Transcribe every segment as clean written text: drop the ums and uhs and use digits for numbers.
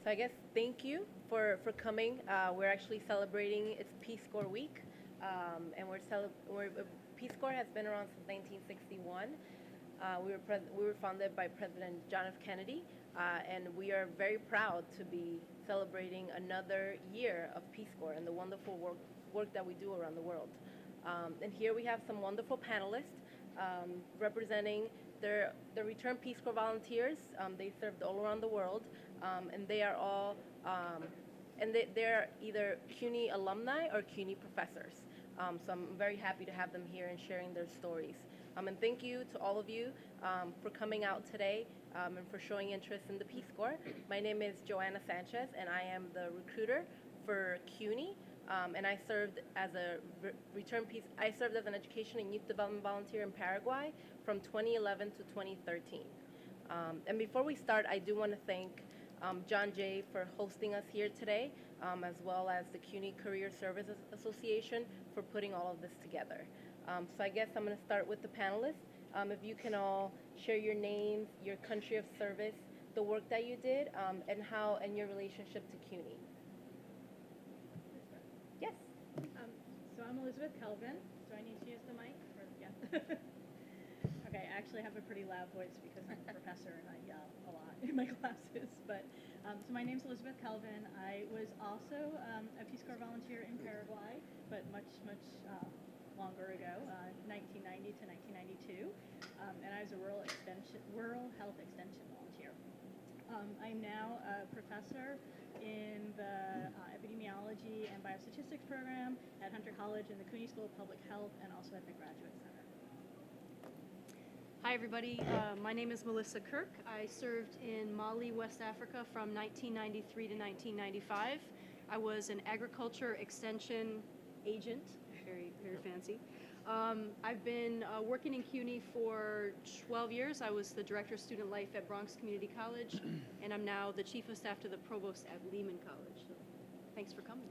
So I guess thank you for coming. We're actually celebrating it's Peace Corps Week, and Peace Corps has been around since 1961. We were founded by President John F. Kennedy, and we are very proud to be celebrating another year of Peace Corps and the wonderful work that we do around the world. And here we have some wonderful panelists representing the returned Peace Corps volunteers. They served all around the world, and they are all they're either CUNY alumni or CUNY professors. So I'm very happy to have them here and sharing their stories. And thank you to all of you for coming out today and for showing interest in the Peace Corps. My name is Joanna Sanchez, and I am the recruiter for CUNY. And I served as I served as an education and youth development volunteer in Paraguay from 2011 to 2013. And before we start, I do want to thank John Jay for hosting us here today, as well as the CUNY Career Services Association for putting all of this together. So I guess I'm going to start with the panelists. If you can all share your names, your country of service, the work that you did, and your relationship to CUNY. Yes. So I'm Elizabeth Kelvin. Do I need to use the mic? Yeah. Okay, I actually have a pretty loud voice because I'm a professor and I yell a lot in my classes. But so my name's Elizabeth Kelvin. I was also a Peace Corps volunteer in Paraguay, but much longer ago, 1990 to 1992, and I was a rural health extension volunteer. I'm now a professor in the epidemiology and biostatistics program at Hunter College in the CUNY School of Public Health and also at the Graduate Center. Hi, everybody. My name is Melissa Kirk. I served in Mali, West Africa from 1993 to 1995. I was an agriculture extension agent, very, very fancy. I've been working in CUNY for 12 years. I was the Director of Student Life at Bronx Community College, and I'm now the Chief of Staff to the Provost at Lehman College. So thanks for coming.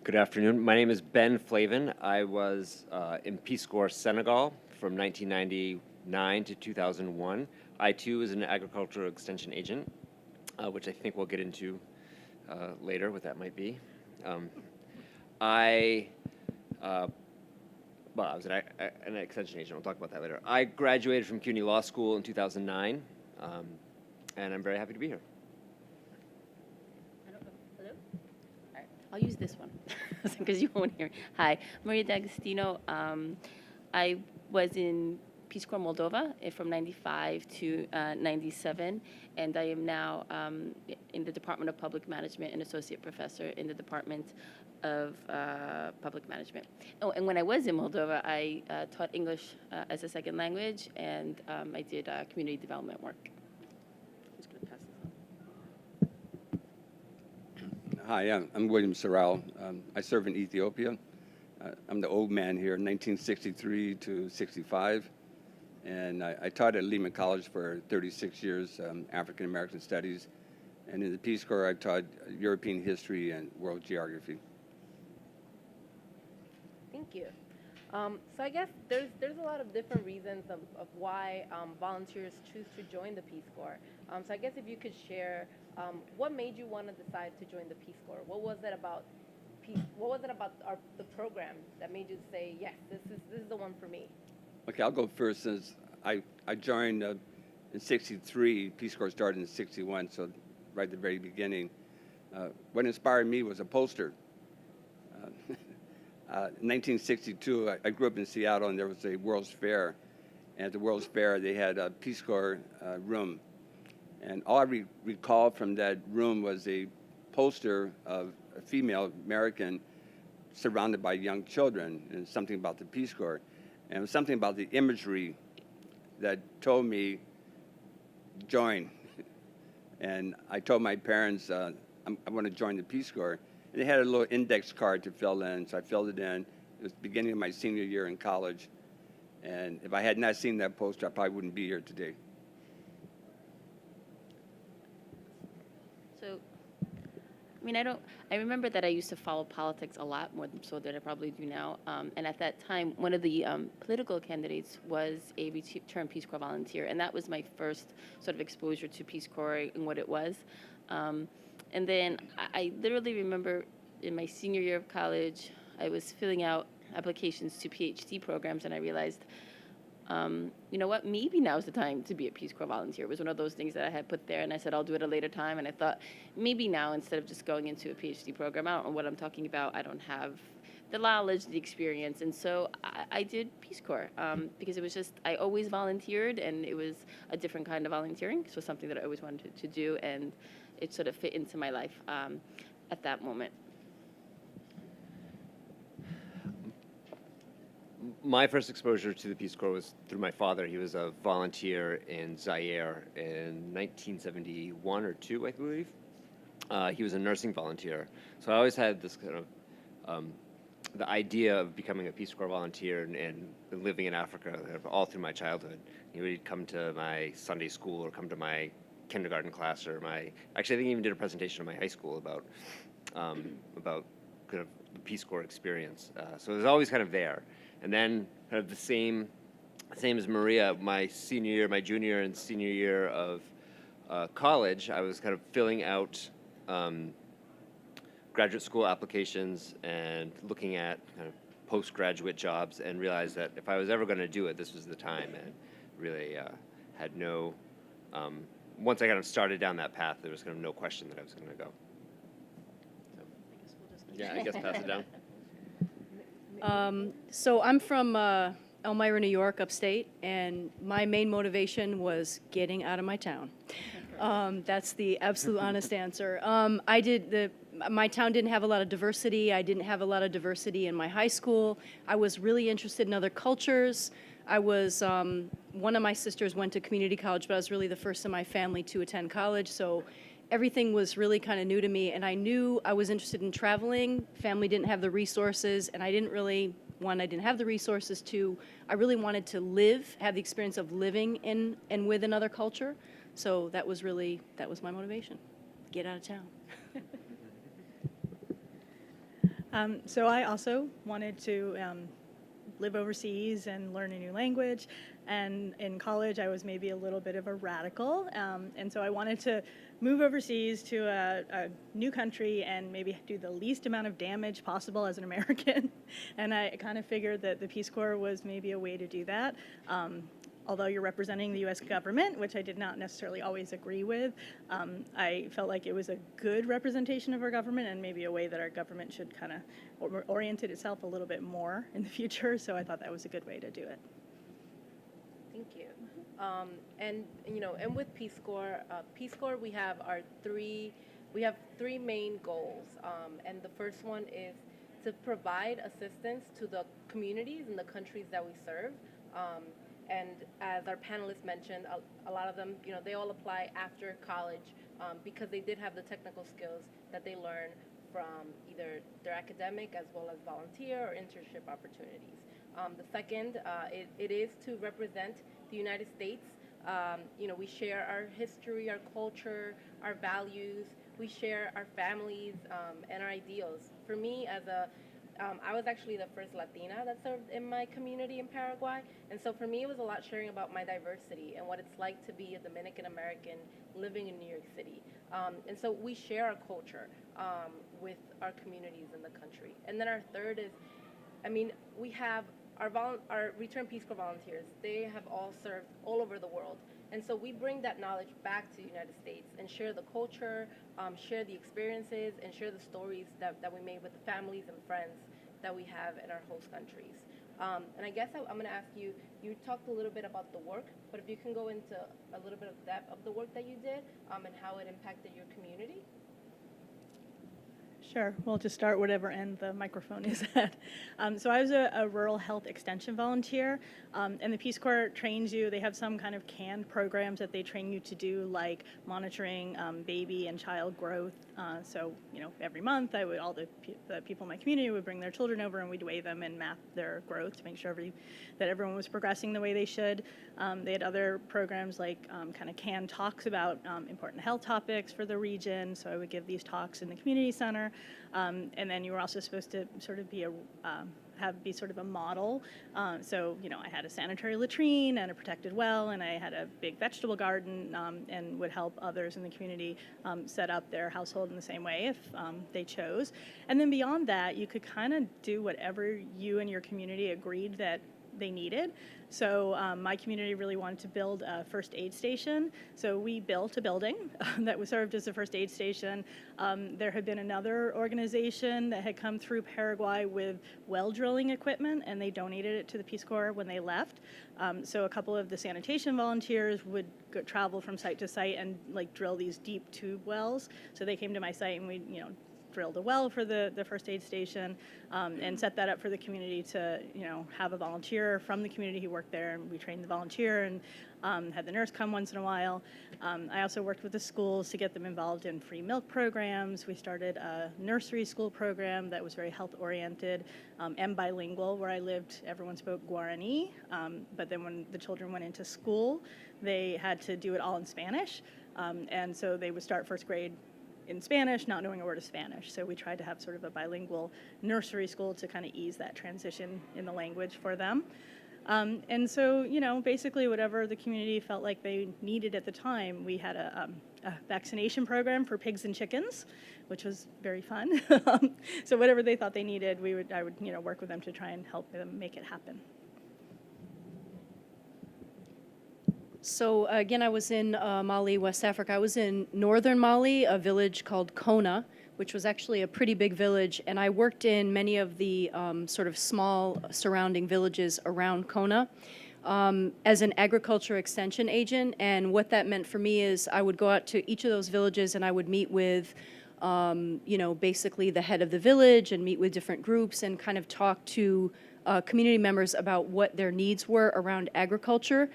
Good afternoon. My name is Ben Flavin. I was in Peace Corps Senegal from 1999 to 2001. I, too, was an agricultural extension agent, which I think we'll get into later, what that might be. I was an extension agent. We'll talk about that later. I graduated from CUNY Law School in 2009, and I'm very happy to be here. Hello? All right, I'll use this one because you won't hear me. Hi, Maria D'Agostino. I was in Peace Corps Moldova from 95 to 97, and I am now in the Department of Public Management, an associate professor in the Department of Public Management. Oh, and when I was in Moldova, I taught English as a second language, and I did community development work. I'm just going to pass this on. Hi, I'm William Sorrell. I serve in Ethiopia. I'm the old man here, 1963 to 65. And I taught at Lehman College for 36 years, African American Studies. And in the Peace Corps, I taught European history and world geography. Thank you. So I guess there's a lot of different reasons of why volunteers choose to join the Peace Corps. So I guess if you could share what made you want to decide to join the Peace Corps? What was it about the program that made you say, yes, this is the one for me? Okay, I'll go first since I joined in 63. Peace Corps started in 61, so right at the very beginning. What inspired me was a poster. In 1962, I grew up in Seattle, and there was a World's Fair. And at the World's Fair, they had a Peace Corps room. And all I recall from that room was a poster of a female American surrounded by young children, and something about the Peace Corps. And it was something about the imagery that told me, join. And I told my parents, I want to join the Peace Corps. And they had a little index card to fill in, so I filled it in. It was the beginning of my senior year in college. And if I had not seen that poster, I probably wouldn't be here today. So I mean, I remember that I used to follow politics a lot more so than I probably do now. And at that time, one of the political candidates was a returned Peace Corps volunteer. And that was my first sort of exposure to Peace Corps and what it was. And then I literally remember in my senior year of college, I was filling out applications to PhD programs, and I realized, you know what, maybe now's the time to be a Peace Corps volunteer. It was one of those things that I had put there, and I said, I'll do it at a later time. And I thought, maybe now, instead of just going into a PhD program, I don't know what I'm talking about. I don't have the knowledge, the experience. And so I did Peace Corps because it was just, I always volunteered, and it was a different kind of volunteering. So something that I always wanted to do, and it sort of fit into my life at that moment. My first exposure to the Peace Corps was through my father. He was a volunteer in Zaire in 1971 or 2, I believe. He was a nursing volunteer. So I always had this kind of, the idea of becoming a Peace Corps volunteer and living in Africa all through my childhood. He would come to my Sunday school or come to my kindergarten class or actually I think he even did a presentation in my high school about kind of the Peace Corps experience. So it was always kind of there. And then kind of the same as Maria, my junior and senior year of college, I was kind of filling out graduate school applications and looking at kind of postgraduate jobs, and realized that if I was ever going to do it, this was the time, and really had no, once I kind of started down that path, there was kind of no question that I was going to go. So, I guess pass it down. So I'm from Elmira, New York, upstate, and my main motivation was getting out of my town. That's the absolute honest answer. My town didn't have a lot of diversity. I didn't have a lot of diversity in my high school. I was really interested in other cultures. One of my sisters went to community college, but I was really the first in my family to attend college, so everything was really kind of new to me, and I knew I was interested in traveling. Family didn't have the resources, and I didn't have the resources. Two, I really wanted to have the experience of living in and with another culture. So that was my motivation. Get out of town. So I also wanted to live overseas and learn a new language. And in college, I was maybe a little bit of a radical. And so I wanted to move overseas to a new country and maybe do the least amount of damage possible as an American. And I kind of figured that the Peace Corps was maybe a way to do that. Although you're representing the U.S. government, which I did not necessarily always agree with, I felt like it was a good representation of our government and maybe a way that our government should kind of orient itself a little bit more in the future. So I thought that was a good way to do it. Thank you. And with Peace Corps, we have three main goals. And the first one is to provide assistance to the communities and the countries that we serve. And as our panelists mentioned, a lot of them, they all apply after college because they did have the technical skills that they learned from either their academic as well as volunteer or internship opportunities. The second, it is to represent the United States. We share our history, our culture, our values. We share our families and our ideals. For me, I was actually the first Latina that served in my community in Paraguay. And so for me, it was a lot sharing about my diversity and what it's like to be a Dominican American living in New York City. And so we share our culture with our communities in the country. And then our third is, we have our Return Peace Corps volunteers. They have all served all over the world. And so we bring that knowledge back to the United States and share the culture, share the experiences, and share the stories that we made with the families and friends that we have in our host countries. And I guess I'm going to ask you talked a little bit about the work, but if you can go into a little bit of depth of the work that you did and how it impacted your community. Sure. We'll just start whatever end the microphone is at. So I was a rural health extension volunteer, and the Peace Corps trains you. They have some kind of canned programs that they train you to do, like monitoring baby and child growth. So every month all the people in my community would bring their children over, and we'd weigh them and map their growth to make sure that everyone was progressing the way they should. They had other programs like kind of canned talks about important health topics for the region. So I would give these talks in the community center. And then you were also supposed to sort of be sort of a model. So I had a sanitary latrine and a protected well, and I had a big vegetable garden, and would help others in the community set up their household in the same way if they chose. And then beyond that, you could kind of do whatever you and your community agreed that they needed. So my community really wanted to build a first aid station. So we built a building that was served as a first aid station. There had been another organization that had come through Paraguay with well drilling equipment, and they donated it to the Peace Corps when they left. So a couple of the sanitation volunteers would travel from site to site and drill these deep tube wells. So they came to my site, and we drilled a well for the first aid station, and set that up for the community to have a volunteer from the community who worked there, and we trained the volunteer and had the nurse come once in a while. I also worked with the schools to get them involved in free milk programs. We started a nursery school program that was very health oriented and bilingual. Where I lived, everyone spoke Guarani, but then when the children went into school, they had to do it all in Spanish, and so they would start first grade in Spanish, not knowing a word of Spanish. So we tried to have sort of a bilingual nursery school to kind of ease that transition in the language for them. And so, basically whatever the community felt like they needed at the time, we had a vaccination program for pigs and chickens, which was very fun. So whatever they thought they needed, I would work with them to try and help them make it happen. So again, I was in Mali, West Africa. I was in northern Mali, a village called Kona, which was actually a pretty big village, and I worked in many of the sort of small surrounding villages around Kona as an agriculture extension agent. And what that meant for me is I would go out to each of those villages, and I would meet with basically the head of the village, and meet with different groups and kind of talk to community members about what their needs were around agriculture.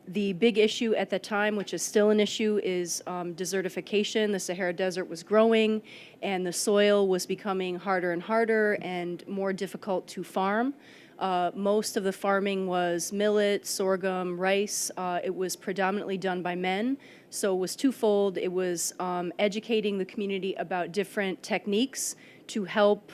The big issue at the time, which is still an issue, is desertification. The Sahara Desert was growing, and the soil was becoming harder and harder and more difficult to farm. Most of the farming was millet, sorghum, rice. It was predominantly done by men, so it was twofold. It was educating the community about different techniques to help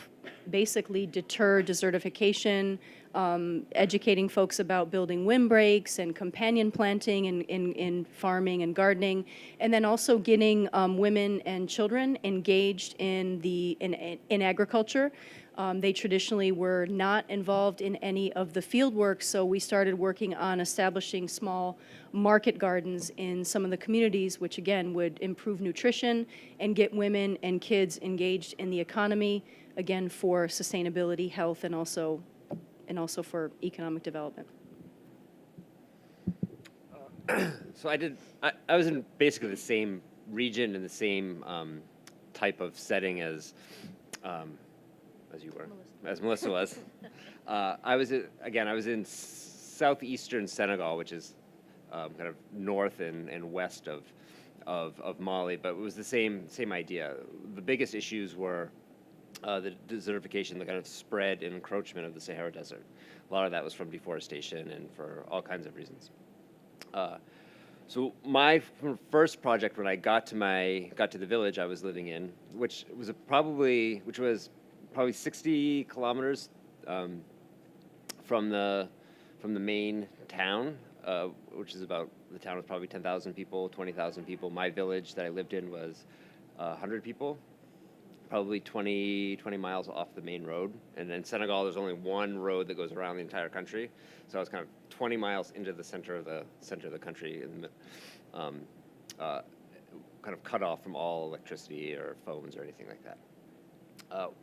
basically deter desertification, educating folks about building windbreaks and companion planting in farming and gardening, and then also getting women and children engaged in agriculture. They traditionally were not involved in any of the field work, so we started working on establishing small market gardens in some of the communities, which again would improve nutrition and get women and kids engaged in the economy, again for sustainability, health, and also for economic development. So I was in basically the same region and the same type of setting as you were, as Melissa was. I was in southeastern Senegal, which is kind of north and west of Mali, but it was the same idea. The biggest issues were the desertification, the kind of spread and encroachment of the Sahara Desert. A lot of that was from deforestation and for all kinds of reasons. So my first project, when I got to the village I was living in, which was probably 60 kilometers from the main town, which is the town was probably 10,000 people, 20,000 people. My village that I lived in was 100 people. Probably 20 miles off the main road. And in Senegal, there's only one road that goes around the entire country. So I was kind of 20 miles into the center of the country, and kind of cut off from all electricity or phones or anything like that.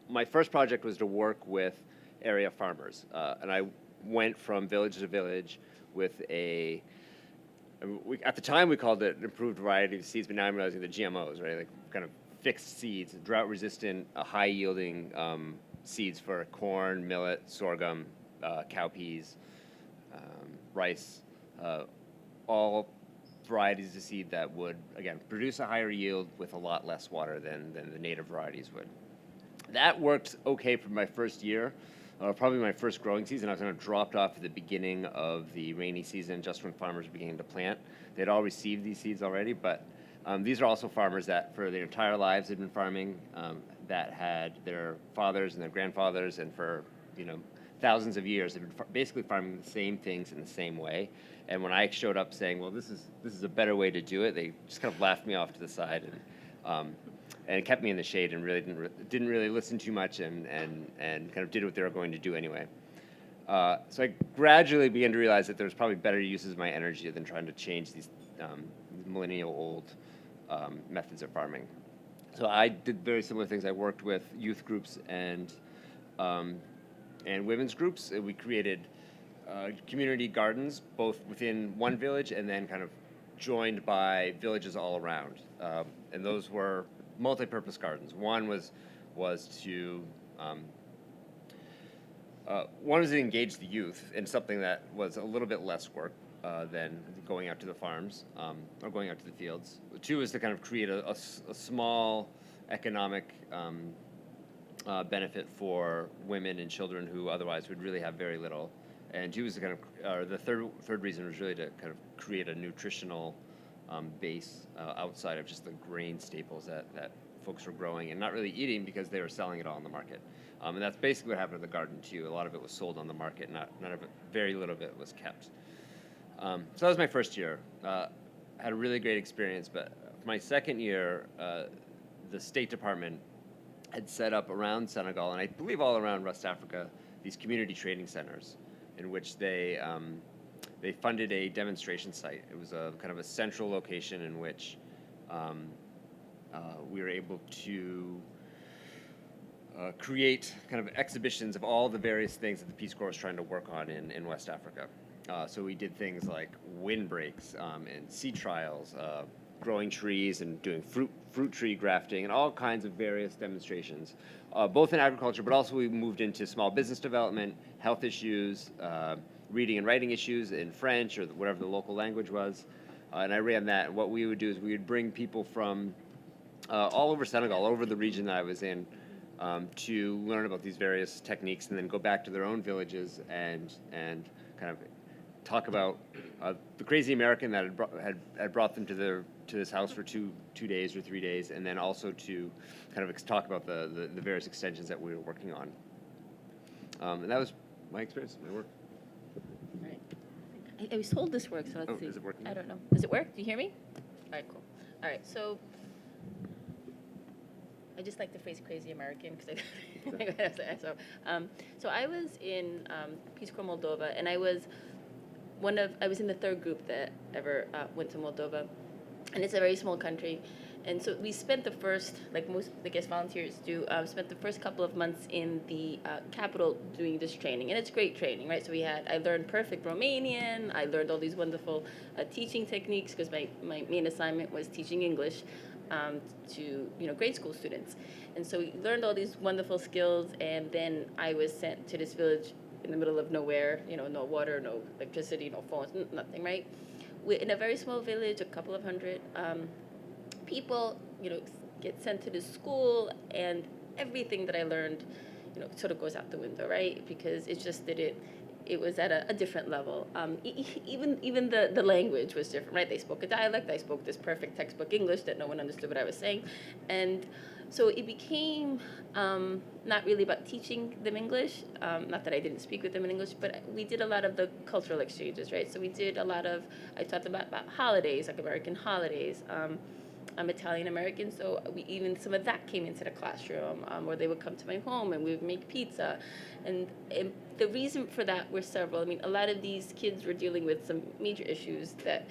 My first project was to work with area farmers, and I went from village to village with at the time we called it improved variety of seeds, but now I'm realizing the GMOs, right? Like kind of fixed seeds, drought-resistant, high-yielding seeds for corn, millet, sorghum, cowpeas, rice, all varieties of seed that would, again, produce a higher yield with a lot less water than the native varieties would. That worked okay for my first year, probably my first growing season. I was kind of dropped off at the beginning of the rainy season, just when farmers were beginning to plant. They'd all received these seeds already, but these are also farmers that for their entire lives had been farming, that had their fathers and their grandfathers, and for, thousands of years, have been basically farming the same things in the same way. And when I showed up saying, well, this is a better way to do it, they just kind of laughed me off to the side and it kept me in the shade and really didn't really listen too much and kind of did what they were going to do anyway. So I gradually began to realize that there's probably better uses of my energy than trying to change these millennial-old methods of farming. So I did very similar things. I worked with youth groups and women's groups. We created community gardens, both within one village and then kind of joined by villages all around. And those were multi-purpose gardens. One was to engage the youth in something that was a little bit less work than going out to the farms or going out to the fields. Two is to kind of create a small economic benefit for women and children who otherwise would really have very little. And two is to kind of, the third reason was really to kind of create a nutritional base outside of just the grain staples that folks were growing and not really eating because they were selling it all on the market. And that's basically what happened to the garden too. A lot of it was sold on the market, none of it, very little of it was kept. So that was my first year. Had a really great experience, but my second year, the State Department had set up around Senegal, and I believe all around West Africa, these community training centers in which they funded a demonstration site. It was a kind of a central location in which we were able to create kind of exhibitions of all the various things that the Peace Corps was trying to work on in West Africa. So we did things like windbreaks and seed trials, growing trees and doing fruit tree grafting and all kinds of various demonstrations, both in agriculture, but also we moved into small business development, health issues, reading and writing issues in French or whatever the local language was. And I ran that. What we would do is we would bring people from all over Senegal, all over the region that I was in, to learn about these various techniques and then go back to their own villages and kind of talk about the crazy American that had brought them to this house for two days or 3 days, and then also to kind of talk about the various extensions that we were working on. And that was my experience, my work. I was told this works, so let's see. Is it working? I don't know. Does it work? Do you hear me? All right, cool. All right, so I just like the phrase "crazy American" because so I was in Peace Corps Moldova, and I was in the third group that ever went to Moldova, and it's a very small country. And so we spent the first, like most, I guess, volunteers do, spent the first couple of months in the capital doing this training. And it's great training, right? So I learned perfect Romanian. I learned all these wonderful teaching techniques because my main assignment was teaching English to grade school students. And so we learned all these wonderful skills. And then I was sent to this village in the middle of nowhere, no water, no electricity, no phones, nothing, right? We're in a very small village, a couple of hundred people, get sent to this school, and everything that I learned, sort of goes out the window, right? Because it's just that it was at a different level. Even the language was different, right? They spoke a dialect. I spoke this perfect textbook English that no one understood what I was saying, and so it became not really about teaching them English. Not that I didn't speak with them in English, but we did a lot of the cultural exchanges, right? So we did a lot of, I talked about holidays, like American holidays. I'm Italian American, so some of that came into the classroom, where they would come to my home and we would make pizza. And the reason for that were several. I mean, a lot of these kids were dealing with some major issues that,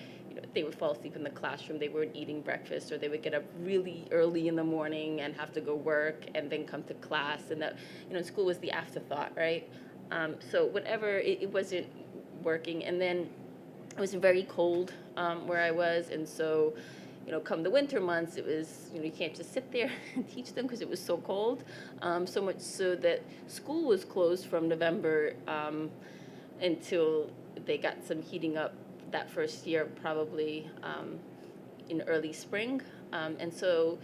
they would fall asleep in the classroom, they weren't eating breakfast, or they would get up really early in the morning and have to go work and then come to class, and that, school was the afterthought, right? So whatever, it wasn't working. And then it was very cold where I was, and so come the winter months, it was, you can't just sit there and teach them because it was so cold. So much so that school was closed from November until they got some heating up that first year, probably in early spring. And so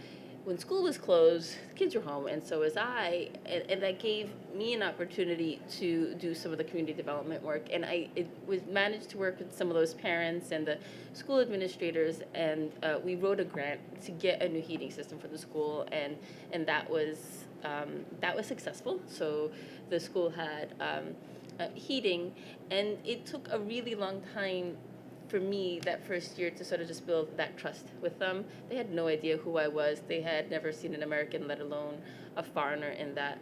when school was closed, the kids were home, and so was I, and that gave me an opportunity to do some of the community development work. And it was managed to work with some of those parents and the school administrators, and we wrote a grant to get a new heating system for the school, and that was successful. So the school had heating, and it took a really long time for me that first year to sort of just build that trust with them. They had no idea who I was. They had never seen an American, let alone a foreigner in that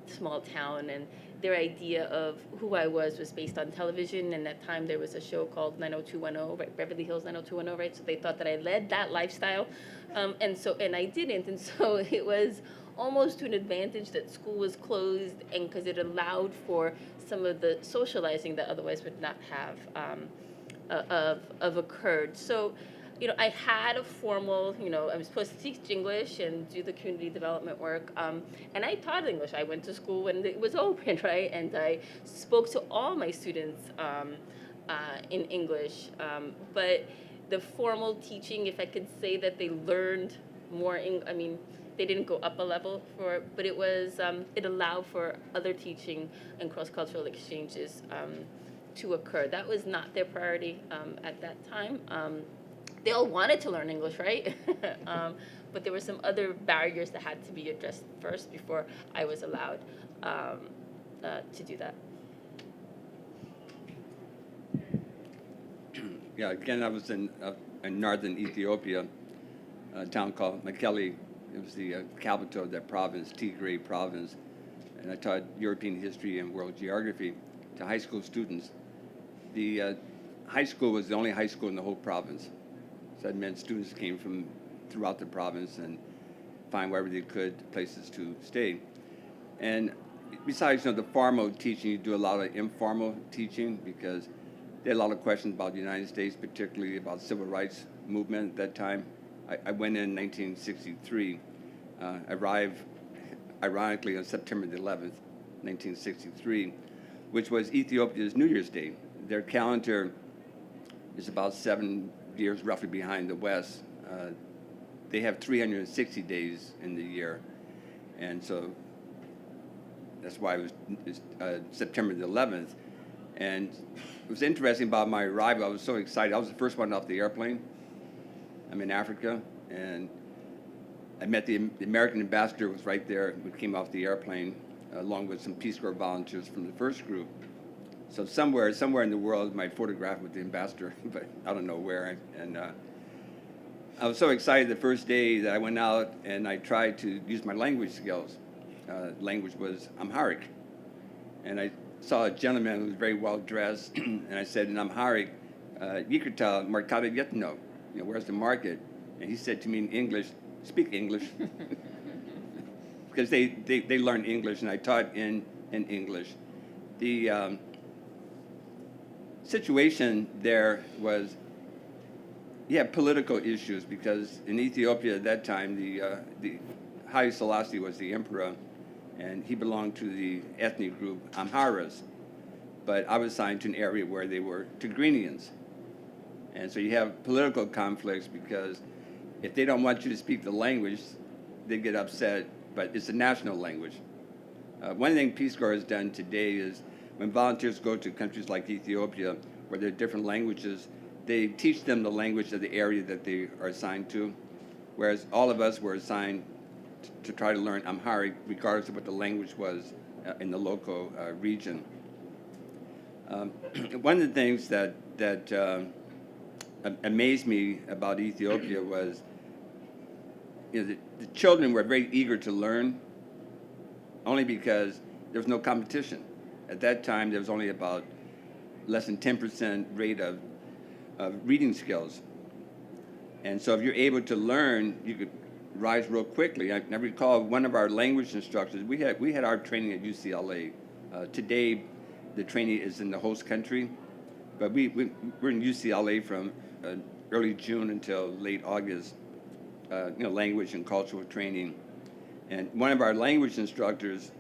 small town. And their idea of who I was based on television. And at that time there was a show called 90210, right? Beverly Hills 90210, right? So they thought that I led that lifestyle. And I didn't. And so it was almost to an advantage that school was closed, and because it allowed for some of the socializing that otherwise would not have occurred. So, I had a formal, I was supposed to teach English and do the community development work, and I taught English. I went to school when it was open, right? And I spoke to all my students in English, but the formal teaching, if I could say that they learned more, they didn't go up a level but it was, it allowed for other teaching and cross-cultural exchanges to occur. That was not their priority at that time. They all wanted to learn English, right? But there were some other barriers that had to be addressed first before I was allowed to do that. Yeah, again, I was in northern Ethiopia, a town called Mekelle. It was the capital of that province, Tigray province. And I taught European history and world geography to high school students. The high school was the only high school in the whole province. So that meant students came from throughout the province and find wherever they could places to stay. And besides the formal teaching, you do a lot of informal teaching because they had a lot of questions about the United States, particularly about civil rights movement at that time. I went in 1963, arrived ironically on September the 11th, 1963, which was Ethiopia's New Year's Day. Their calendar is about 7 years roughly behind the West. They have 360 days in the year, and so that's why it was September the 11th. And it was interesting about my arrival. I was so excited. I was the first one off the airplane. I'm in Africa, and I met the American ambassador was right there. We came off the airplane, along with some Peace Corps volunteers from the first group. So somewhere in the world, my photograph with the ambassador, but I don't know where. And I was so excited the first day that I went out and I tried to use my language skills. Language was Amharic, and I saw a gentleman who was very well dressed, and I said in Amharic, "Yikrta markata yetno," where's the market? And he said to me in English, "Speak English," because they learned English, and I taught in English. The situation there was, you have political issues because in Ethiopia at that time, the Haile Selassie was the emperor, and he belonged to the ethnic group Amharas. But I was assigned to an area where they were Tigrinians. And so you have political conflicts because if they don't want you to speak the language, they get upset, but it's a national language. One thing Peace Corps has done today is when volunteers go to countries like Ethiopia, where there are different languages, they teach them the language of the area that they are assigned to, whereas all of us were assigned to try to learn Amharic, regardless of what the language was in the local region. One of the things that amazed me about Ethiopia was, the children were very eager to learn, only because there was no competition. At that time, there was only about less than 10% rate of reading skills. And so if you're able to learn, you could rise real quickly. I recall one of our language instructors, we had our training at UCLA. Today, the training is in the host country, but we're in UCLA from early June until late August, language and cultural training. And one of our language instructors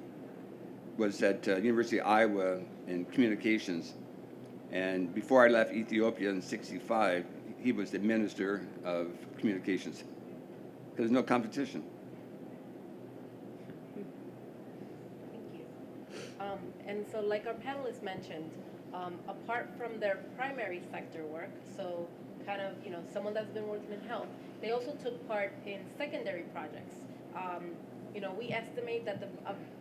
was at University of Iowa in communications. And before I left Ethiopia in '65, he was the minister of communications. There's no competition. Thank you. And so like our panelists mentioned, apart from their primary sector work, so kind of, someone that's been working in health, they also took part in secondary projects. We estimate that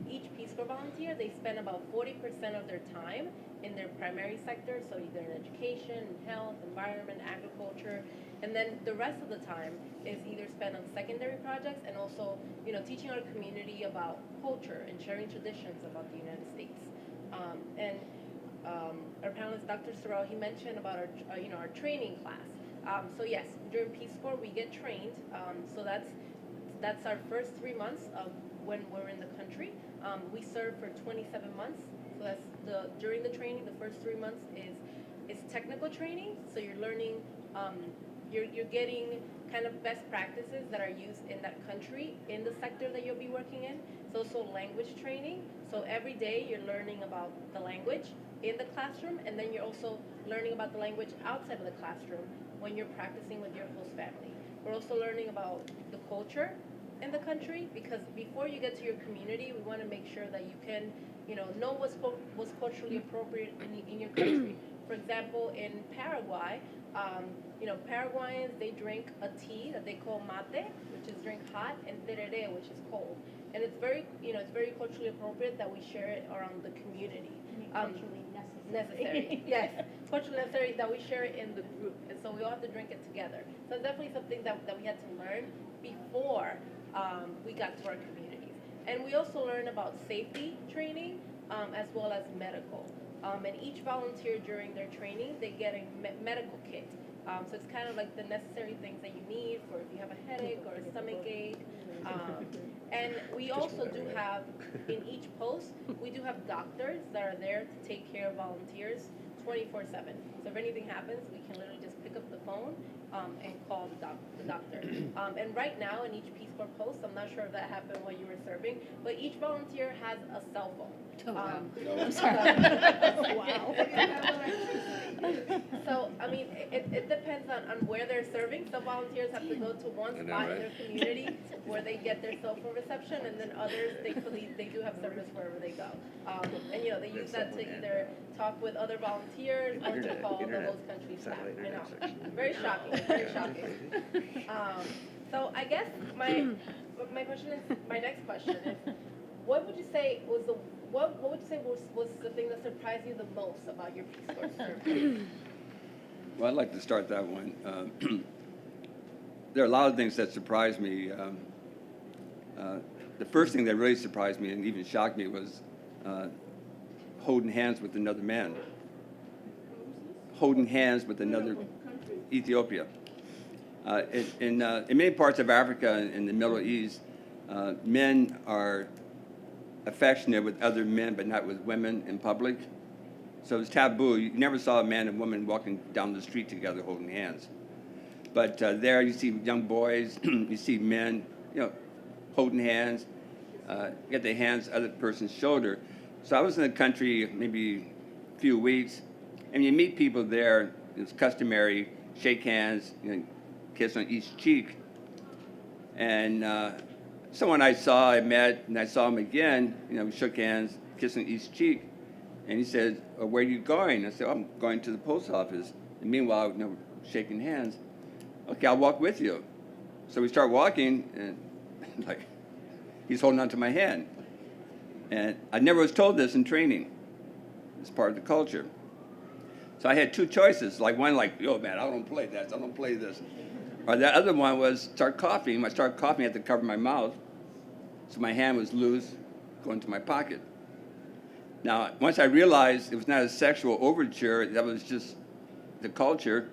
each Peace Corps volunteer, they spend about 40% of their time in their primary sector, so either in education, health, environment, agriculture, and then the rest of the time is either spent on secondary projects and also, teaching our community about culture and sharing traditions about the United States. Our panelist, Dr. Sorrell, he mentioned about our training class. So yes, during Peace Corps we get trained. So that's our first 3 months of when we're in the country. We serve for 27 months. So that's during the training, the first 3 months is technical training. So you're learning, you're getting kind of best practices that are used in that country, in the sector that you'll be working in. It's also language training. So every day you're learning about the language in the classroom, and then you're also learning about the language outside of the classroom when you're practicing with your host family. We're also learning about the culture in the country, because before you get to your community, we want to make sure that you can, know what's culturally appropriate in your country. For example, in Paraguay, Paraguayans, they drink a tea that they call mate, which is drink hot, and tereré, which is cold. And it's very, it's very culturally appropriate that we share it around the community. Culturally Necessary, yes. Culturally necessary that we share it in the group. And so we all have to drink it together. So it's definitely something that we had to learn before we got to our communities. And we also learn about safety training as well as medical. And each volunteer during their training, they get a medical kit. So it's kind of like the necessary things that you need for if you have a headache or a stomach ache. And we also do have, in each post, we do have doctors that are there to take care of volunteers 24/7. So if anything happens, we can literally just pick up the phone and call the doctor. And right now, in each Peace Corps post, I'm not sure if that happened while you were serving, but each volunteer has a cell phone. I'm sorry. Wow. So, I mean, it depends on where they're serving. Some volunteers have to go to one spot in their community where they get their cell phone reception, and then others, thankfully, they do have service wherever they go. And, they use that to either talk with other volunteers or to call the host country staff. I know. Very shocking, very shocking. So I guess my next question is, what would you say was the thing that surprised you the most about your Peace Corps service? Well, I'd like to start that one. There are a lot of things that surprised me. The first thing that really surprised me and even shocked me was holding hands with another man. Holding hands with another Ethiopia. In many parts of Africa and in the Middle East, men are affectionate with other men, but not with women in public. So it's taboo. You never saw a man and woman walking down the street together holding hands. But there you see young boys, you see men, holding hands, get their hands on the other person's shoulder. So I was in the country maybe a few weeks, and you meet people there, it's customary, shake hands, kiss on each cheek. And someone I met, and I saw him again, we shook hands, kissing each cheek. And he said, where are you going? I said, I'm going to the post office. And meanwhile, shaking hands. Okay, I'll walk with you. So we start walking, and he's holding on to my hand. And I never was told this in training. It's part of the culture. So I had two choices. One, yo, man, I don't play that. I don't play this. Or the other one was start coughing. When I started coughing, I had to cover my mouth. So my hand was loose, going to my pocket. Now, once I realized it was not a sexual overture, that was just the culture,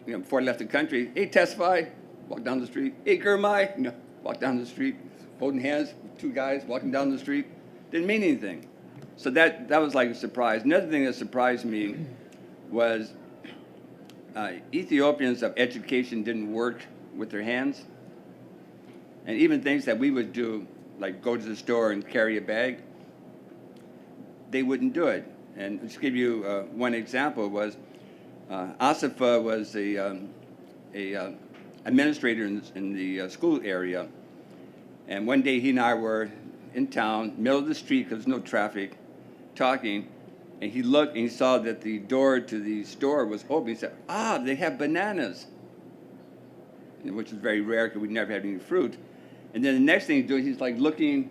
before I left the country, hey, testify, walk down the street. Hey, Gurmai, walk down the street, holding hands with two guys, walking down the street. Didn't mean anything. So that was like a surprise. Another thing that surprised me was Ethiopians of education didn't work with their hands. And even things that we would do, like go to the store and carry a bag, they wouldn't do it. And just give you one example was, Asifa was a administrator in the school area. And one day he and I were in town, middle of the street, because there's no traffic, talking. And he looked and he saw that the door to the store was open. He said, they have bananas, which is very rare because we never had any fruit. And then the next thing he's doing, he's like looking,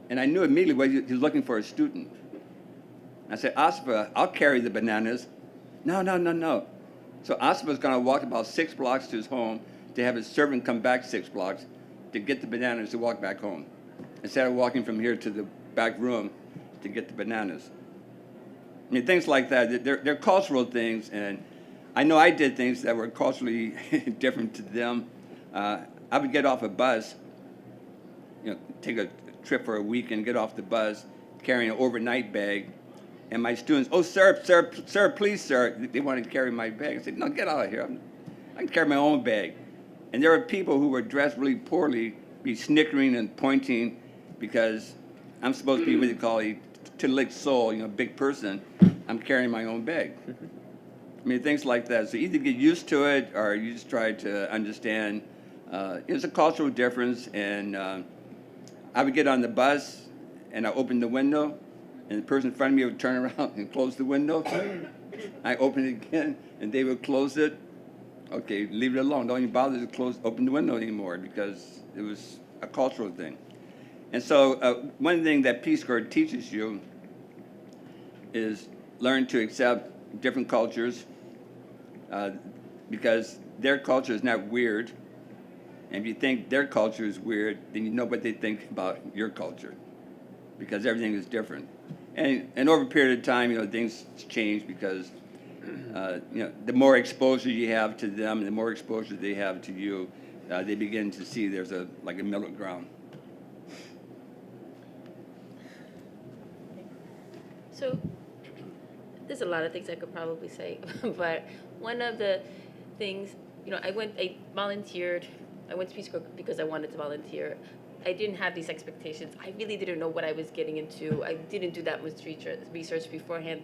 and I knew immediately what he was looking for a student. I said, Asifa, I'll carry the bananas. No. So Asifa's going to walk about 6 blocks to his home to have his servant come back 6 blocks to get the bananas to walk back home, instead of walking from here to the back room to get the bananas. I mean, things like that. They're cultural things, and I know I did things that were culturally different to them. I would get off a bus, take a trip for a week and get off the bus carrying an overnight bag, and my students, sir, please, sir, they wanted to carry my bag. I said, no, get out of here. I can carry my own bag. And there were people who were dressed really poorly, be snickering and pointing because I'm supposed to be what they call a titanic soul, big person. I'm carrying my own bag. I mean, things like that. So either get used to it or you just try to understand. It's a cultural difference. And I would get on the bus and I open the window and the person in front of me would turn around and close the window. I open it again and they would close it. Okay, leave it alone. Don't even bother to open the window anymore because it was a cultural thing. And so one thing that Peace Corps teaches you is learn to accept different cultures because their culture is not weird. And if you think their culture is weird, then you know what they think about your culture because everything is different. And over a period of time, things change because the more exposure you have to them, the more exposure they have to you, they begin to see there's a middle ground. So there's a lot of things I could probably say, but one of the things, I volunteered. I went to Peace Corps because I wanted to volunteer. I didn't have these expectations. I really didn't know what I was getting into. I didn't do that much research beforehand.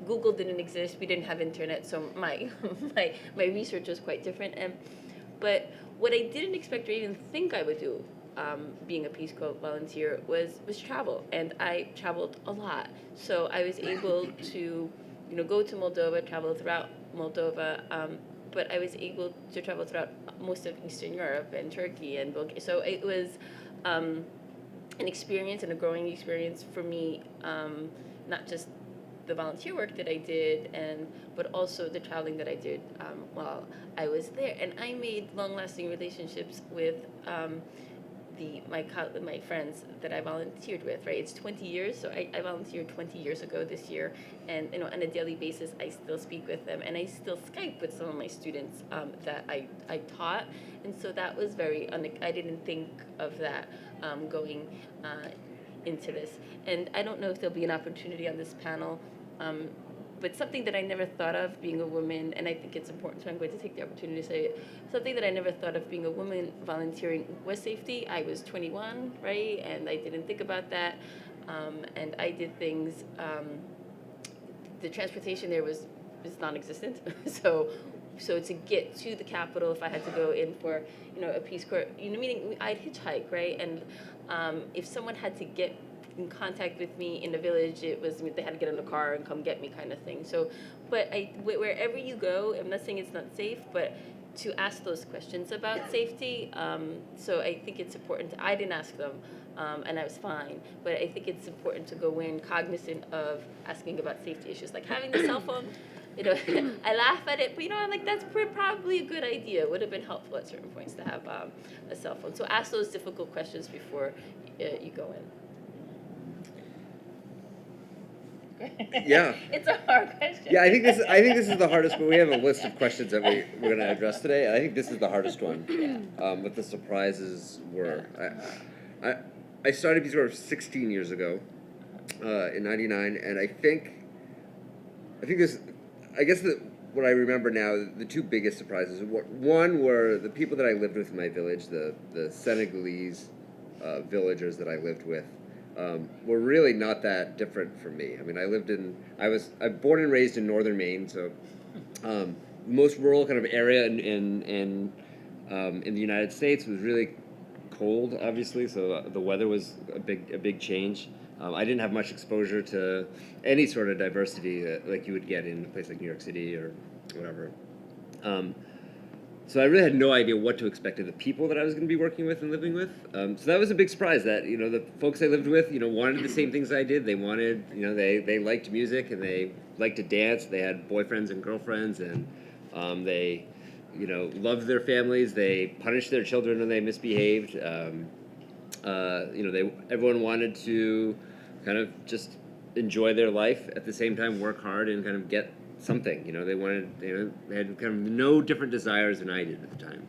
Google didn't exist. We didn't have internet, so my research was quite different. But what I didn't expect or even think I would do, being a Peace Corps volunteer, was travel, and I traveled a lot. So I was able to, go to Moldova, travel throughout Moldova. But I was able to travel throughout most of Eastern Europe and Turkey and Bulgaria. So it was an experience and a growing experience for me, not just the volunteer work that I did, but also the traveling that I did while I was there. And I made long-lasting relationships with my friends that I volunteered with, right? It's 20 years, so I volunteered 20 years ago this year, and on a daily basis, I still speak with them, and I still Skype with some of my students that I taught, and so that was I didn't think of that going into this, and I don't know if there'll be an opportunity on this panel, but something that I never thought of being a woman, and I think it's important, so I'm going to take the opportunity to say it, something that I never thought of being a woman volunteering was safety. I was 21, right, and I didn't think about that, and I did things, the transportation there was non-existent, so to get to the Capitol, if I had to go in for, a Peace Corps, meaning I'd hitchhike, right, and if someone had to get in contact with me in the village, it was they had to get in the car and come get me kind of thing. So, but wherever you go, I'm not saying it's not safe, but to ask those questions about safety. So I think it's important. I didn't ask them, and I was fine. But I think it's important to go in cognizant of asking about safety issues, like having the cell phone. I laugh at it, but I'm like, that's probably a good idea. It would have been helpful at certain points to have a cell phone. So ask those difficult questions before you go in. Yeah. It's a hard question. Yeah, I think this is the hardest, but we have a list of questions that we're going to address today, and I think this is the hardest one. Yeah. What the surprises were. I started Peace Corps 16 years ago, in '99, and I think this. I guess what I remember now, the two biggest surprises. One were the people that I lived with in my village, the Senegalese villagers that I lived with, were really not that different from me. I mean, I'm born and raised in northern Maine, so most rural kind of area in the United States was really cold, obviously. So the weather was a big change. I didn't have much exposure to any sort of diversity like you would get in a place like New York City or whatever. So I really had no idea what to expect of the people that I was going to be working with and living with. So that was a big surprise that, the folks I lived with, wanted the same things I did. They wanted, they liked music and they liked to dance. They had boyfriends and girlfriends and they, loved their families. They punished their children when they misbehaved. Everyone wanted to kind of just enjoy their life at the same time, work hard and kind of get something. They had kind of no different desires than I did at the time.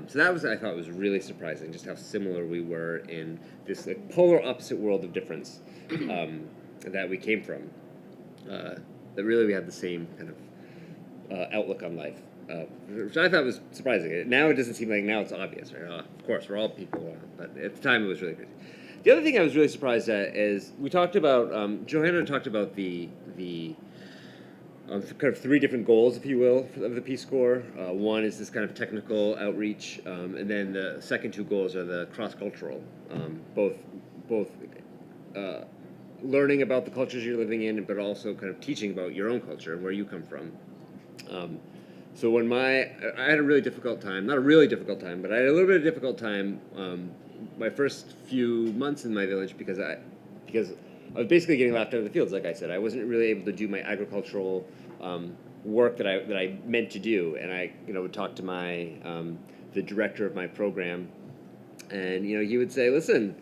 So that I thought was really surprising, just how similar we were in this like polar opposite world of difference that we came from. That really we had the same kind of outlook on life, which I thought was surprising. Now it doesn't seem like now it's obvious, right? Of course, we're all people, but at the time it was really crazy. The other thing I was really surprised at is we talked about, Johanna talked about the kind of three different goals, if you will, of the Peace Corps. One is this kind of technical outreach, and then the second two goals are the cross-cultural, both learning about the cultures you're living in, but also kind of teaching about your own culture and where you come from. So when I had a really difficult time, not a really difficult time, but I had a little bit of difficult time my first few months in my village because I was basically getting laughed out of the fields. Like I said, I wasn't really able to do my agricultural work that I meant to do, and I would talk to my the director of my program, and he would say, "Listen,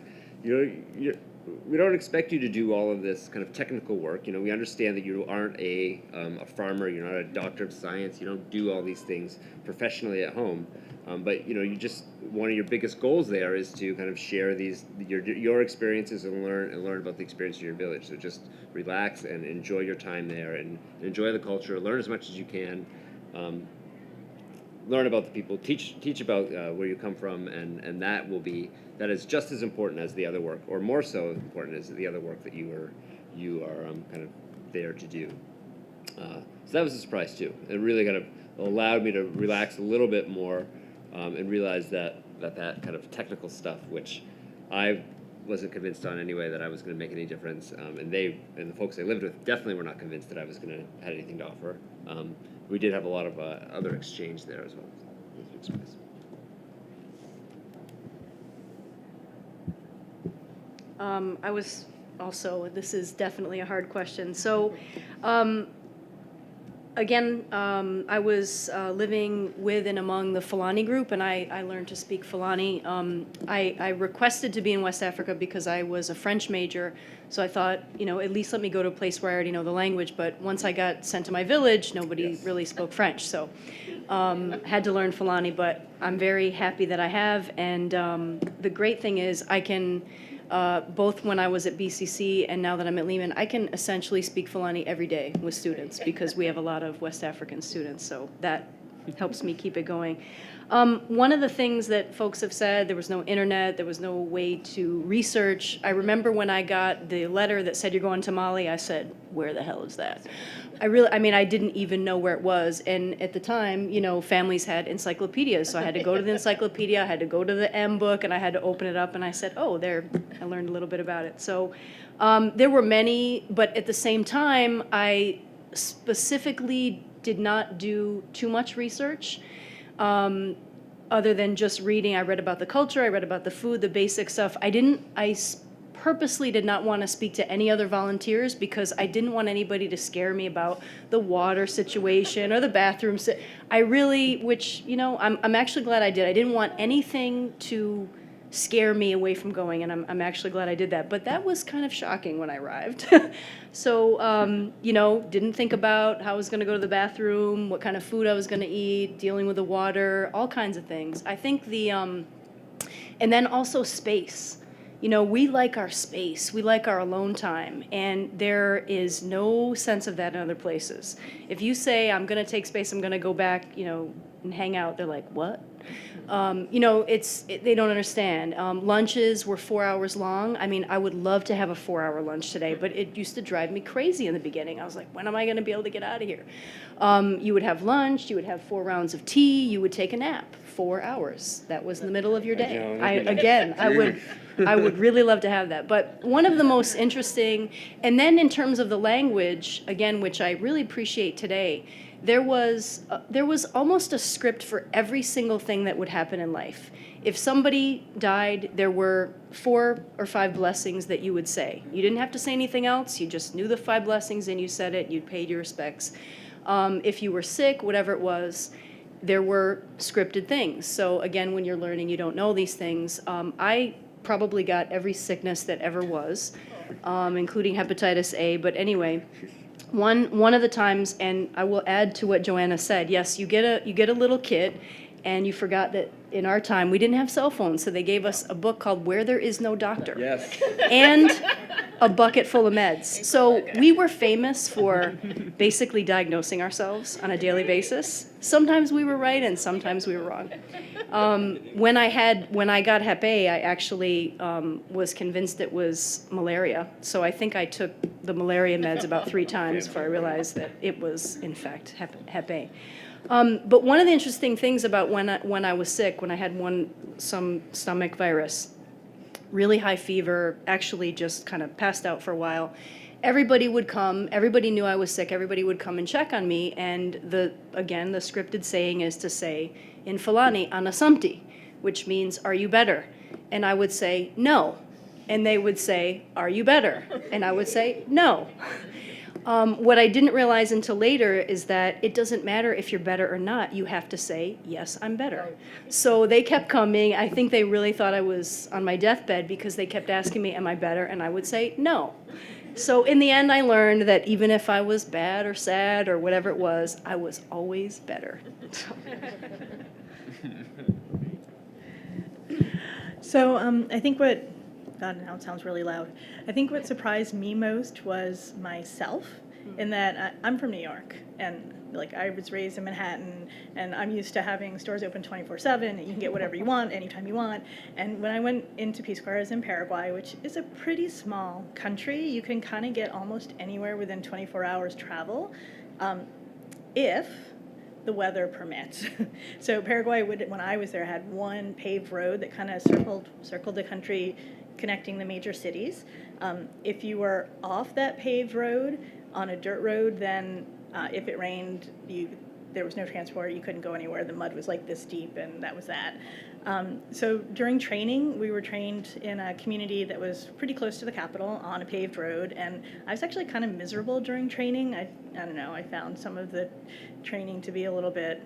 we don't expect you to do all of this kind of technical work. We understand that you aren't a farmer, you're not a doctor of science, you don't do all these things professionally at home, but you just one of your biggest goals there is to kind of share your experiences and learn about the experience of your village. So just relax and enjoy your time there and enjoy the culture, learn as much as you can." Learn about the people, teach about where you come from, and that is just as important as the other work, or more so important as the other work that you are kind of there to do. So that was a surprise too. It really kind of allowed me to relax a little bit more and realize that kind of technical stuff, which I wasn't convinced on anyway that I was going to make any difference, and the folks I lived with definitely were not convinced that I was going to have anything to offer. We did have a lot of other exchange there as well. I was also, this is definitely a hard question. So, again, I was living with and among the Fulani group, and I learned to speak Fulani. I requested to be in West Africa because I was a French major, so I thought, at least let me go to a place where I already know the language. But once I got sent to my village, nobody really spoke French, so had to learn Fulani. But I'm very happy that I have, and the great thing is I can. Both when I was at BCC and now that I'm at Lehman, I can essentially speak Fulani every day with students because we have a lot of West African students, so that helps me keep it going. One of the things that folks have said, there was no internet, there was no way to research. I remember when I got the letter that said you're going to Mali, I said, where the hell is that? I didn't even know where it was. And at the time, families had encyclopedias. So I had to go to the encyclopedia, I had to go to the M book, and I had to open it up. And I said, oh, there, I learned a little bit about it. So there were many, but at the same time, I specifically did not do too much research. Other than just reading. I read about the culture, I read about the food, the basic stuff. I purposely did not want to speak to any other volunteers because I didn't want anybody to scare me about the water situation or the bathroom. I'm actually glad I did. I didn't want anything to scare me away from going, and I'm actually glad I did that. But that was kind of shocking when I arrived. So, didn't think about how I was going to go to the bathroom, what kind of food I was going to eat, dealing with the water, all kinds of things. I think and then also space. You know, we like our space, we like our alone time, and there is no sense of that in other places. If you say, I'm going to take space, I'm going to go back, you know, and hang out, they're like, what? You know, they don't understand. Lunches were 4 hours long. I mean, I would love to have a 4-hour lunch today, but it used to drive me crazy in the beginning. I was like, when am I going to be able to get out of here? You would have lunch, you would have 4 rounds of tea, you would take a nap. 4 hours. That was in the middle of your day. I would really love to have that. But one of the most interesting, and then in terms of the language, again, which I really appreciate today, there was almost a script for every single thing that would happen in life. If somebody died, there were 4 or 5 blessings that you would say. You didn't have to say anything else. You just knew the 5 blessings and you said it. You paid your respects. If you were sick, whatever it was, there were scripted things. So again, when you're learning, you don't know these things. I probably got every sickness that ever was, including hepatitis A. But anyway, one of the times, and I will add to what Joanna said. Yes, you get a little kit, and you forgot that in our time we didn't have cell phones, so they gave us a book called Where There Is No Doctor. Yes. And a bucket full of meds. So we were famous for basically diagnosing ourselves on a daily basis. Sometimes we were right and sometimes we were wrong. When I got Hep A, I actually was convinced it was malaria. So I think I took the malaria meds about 3 times before I realized that it was, in fact, Hep A. But one of the interesting things about when I was sick, when I had some stomach virus, really high fever, actually just kind of passed out for a while, everybody would come, everybody knew I was sick, everybody would come and check on me, and the scripted saying is to say, in Fulani, anasamti, which means, are you better? And I would say, no. And they would say, are you better? And I would say, no. What I didn't realize until later is that it doesn't matter if you're better or not. You have to say, yes, I'm better. So they kept coming. I think they really thought I was on my deathbed because they kept asking me, am I better? And I would say, no. So in the end, I learned that even if I was bad or sad or whatever it was, I was always better. So I think God, now it sounds really loud. I think what surprised me most was myself, in that I'm from New York, and like I was raised in Manhattan, and I'm used to having stores open 24/7, and you can get whatever you want anytime you want. And when I went into Peace Corps, I was in Paraguay, which is a pretty small country. You can kind of get almost anywhere within 24 hours travel, if the weather permits. So Paraguay, when I was there, had one paved road that kind of circled the country, connecting the major cities. If you were off that paved road on a dirt road, then if it rained, there was no transport, you couldn't go anywhere. The mud was like this deep, and that was that. So during training, we were trained in a community that was pretty close to the capital on a paved road, and I was actually kind of miserable during training. I don't know, I found some of the training to be a little bit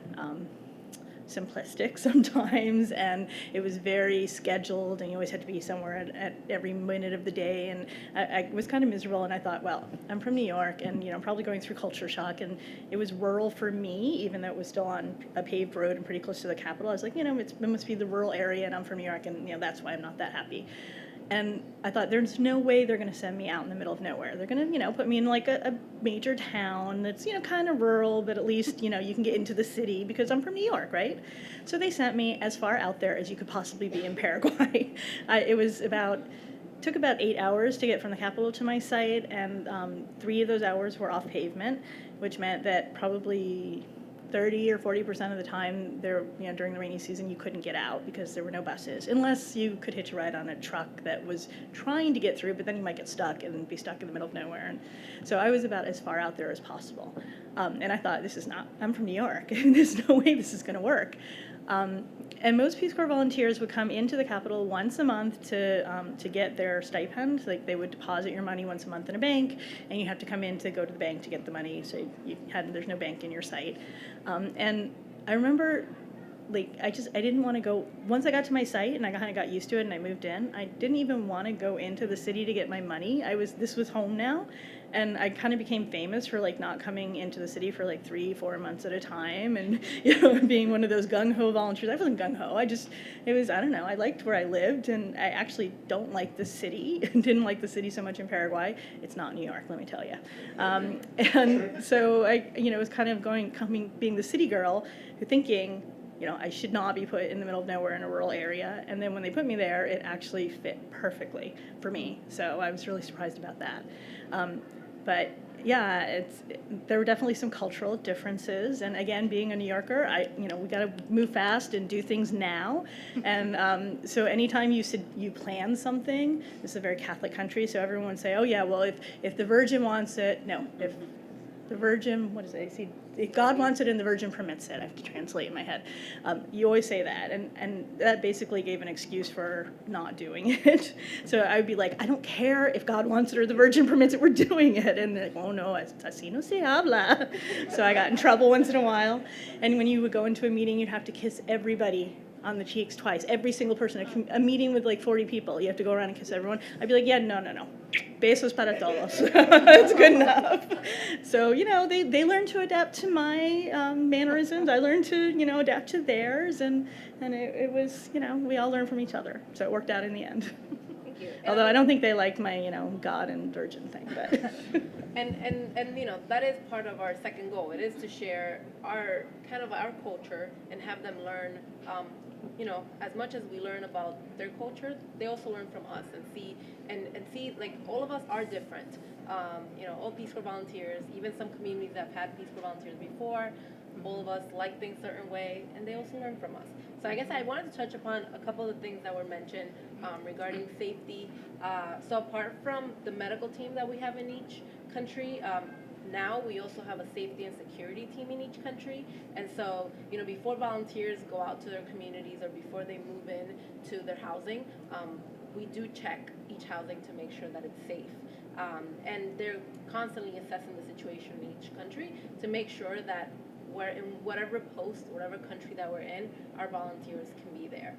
simplistic sometimes, and it was very scheduled, and you always had to be somewhere at every minute of the day, and I was kind of miserable, and I thought, well, I'm from New York, and I'm probably going through culture shock, and it was rural for me, even though it was still on a paved road and pretty close to the capital. I was like, it must be the rural area, and I'm from New York, and that's why I'm not that happy. And I thought, there's no way they're going to send me out in the middle of nowhere. They're going to, put me in like a major town that's, kind of rural, but at least, you can get into the city because I'm from New York, right? So they sent me as far out there as you could possibly be in Paraguay. Took about 8 hours to get from the capital to my site, and 3 of those hours were off pavement, which meant that probably 30 or 40% of the time during the rainy season, you couldn't get out because there were no buses, unless you could hitch a ride on a truck that was trying to get through, but then you might get stuck and be stuck in the middle of nowhere. And so I was about as far out there as possible. And I thought, I'm from New York. There's no way this is going to work. And most Peace Corps volunteers would come into the Capitol once a month to get their stipend. Like, they would deposit your money once a month in a bank, and you have to come in to go to the bank to get the money. So there's no bank in your site. And I remember like, I didn't want to go, once I got to my site and I kind of got used to it and I moved in, I didn't even want to go into the city to get my money. This was home now. And I kind of became famous for like not coming into the city for like 3-4 months at a time, and being one of those gung-ho volunteers. I wasn't gung-ho. I don't know. I liked where I lived, and I actually don't like the city. Didn't like the city so much in Paraguay. It's not New York, let me tell you. And so I was kind of being the city girl, thinking, I should not be put in the middle of nowhere in a rural area. And then when they put me there, it actually fit perfectly for me. So I was really surprised about that. But yeah, there were definitely some cultural differences. And again, being a New Yorker, we got to move fast and do things now. And so anytime you plan something, this is a very Catholic country, so everyone would say, oh yeah, well, if the Virgin wants it, no, if the Virgin, what is it? See, if God wants it and the Virgin permits it. I have to translate in my head. You always say that, and that basically gave an excuse for not doing it. So I would be like, I don't care if God wants it or the Virgin permits it, we're doing it. And they're like, oh no, así no se habla. So I got in trouble once in a while. And when you would go into a meeting, you'd have to kiss everybody on the cheeks twice, every single person. A meeting with like 40 people, you have to go around and kiss everyone. I'd be like, yeah, no. Besos para todos. That's good enough. So, they learned to adapt to my mannerisms. I learned to, adapt to theirs. And it was, we all learned from each other. So it worked out in the end. Thank you. Although I don't think they liked my, God and Virgin thing. But And that is part of our second goal. It is to share our culture and have them learn, as much as we learn about their culture, they also learn from us and see like all of us are different. All Peace Corps volunteers, even some communities that have had Peace Corps volunteers before, all of us like things a certain way, and they also learn from us. So I guess I wanted to touch upon a couple of things that were mentioned regarding safety. So apart from the medical team that we have in each country, now we also have a safety and security team in each country. And so, before volunteers go out to their communities or before they move in to their housing, we do check each housing to make sure that it's safe. And they're constantly assessing the situation in each country to make sure that in whatever post, whatever country that we're in, our volunteers can be there.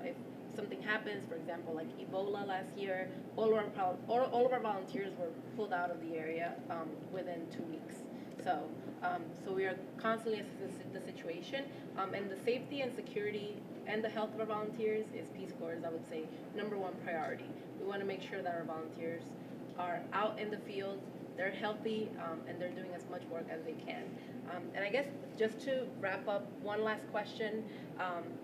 If something happens, for example, like Ebola last year, all of our volunteers were pulled out of the area within 2 weeks. So we are constantly assessing the situation, and the safety and security and the health of our volunteers is Peace Corps', I would say, number one priority. We want to make sure that our volunteers are out in the field, they're healthy, and they're doing as much work as they can. And I guess just to wrap up, one last question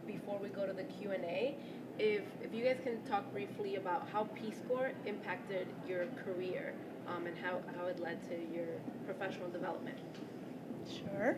before we go to the Q&A. If you guys can talk briefly about how Peace Corps impacted your career and how it led to your professional development. Sure.